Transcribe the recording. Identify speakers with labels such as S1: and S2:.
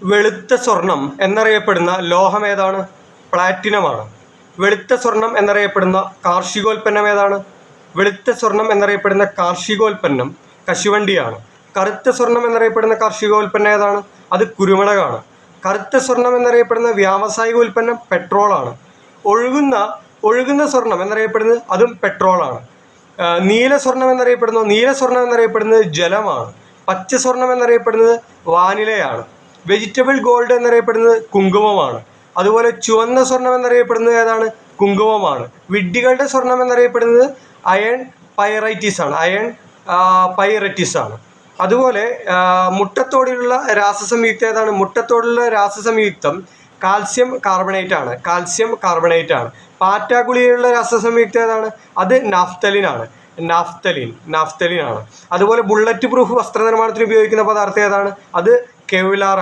S1: വെളുത്ത സ്വർണം എന്നറിയപ്പെടുന്ന ലോഹം ഏതാണ്? പ്ലാറ്റിനമാണ്. വെളുത്ത സ്വർണം എന്നറിയപ്പെടുന്ന കാർഷികോൽപ്പന്നം ഏതാണ്? വെളുത്ത സ്വർണം എന്നറിയപ്പെടുന്ന കാർഷികോൽപ്പന്നം കശുവണ്ടിയാണ്. കറുത്ത സ്വർണം എന്നറിയപ്പെടുന്ന കാർഷികോൽപ്പന്നം ഏതാണ്? അത് കുരുമുളകാണ്. കറുത്ത സ്വർണം എന്നറിയപ്പെടുന്ന വ്യാവസായിക ഉൽപ്പന്നം പെട്രോളാണ്. ഒഴുകുന്ന സ്വർണം എന്നറിയപ്പെടുന്നത് അതും പെട്രോളാണ്. നീല സ്വർണം എന്നറിയപ്പെടുന്നത് ജലമാണ്. പച്ച സ്വർണം എന്നറിയപ്പെടുന്നത് വാനിലയാണ്. വെജിറ്റബിൾ ഗോൾഡ് എന്നറിയപ്പെടുന്നത് കുങ്കുമമാണ്. അതുപോലെ ചുവന്ന സ്വർണം എന്നറിയപ്പെടുന്നത് ഏതാണ്? കുങ്കുമമാണ്. വിഡ്ഢികളുടെ സ്വർണം എന്നറിയപ്പെടുന്നത് അയൺ പൈറൈറ്റിസ് ആണ്. അതുപോലെ മുട്ടത്തോടിലുള്ള രാസസംയുക്തം ഏതാണ്? മുട്ടത്തോടുള്ള രാസസംയുക്തം കാൽസ്യം കാർബണേറ്റ് ആണ്. പാറ്റാഗുളികയിലുള്ള രാസസംയുക്തം ഏതാണ്? അത് നാഫ്തലിൻ ആണ്. അതുപോലെ ബുള്ളറ്റ് പ്രൂഫ് വസ്ത്രനിർമ്മാണത്തിന് ഉപയോഗിക്കുന്ന പദാർത്ഥം ഏതാണ്? അത് കെവ്ലാർ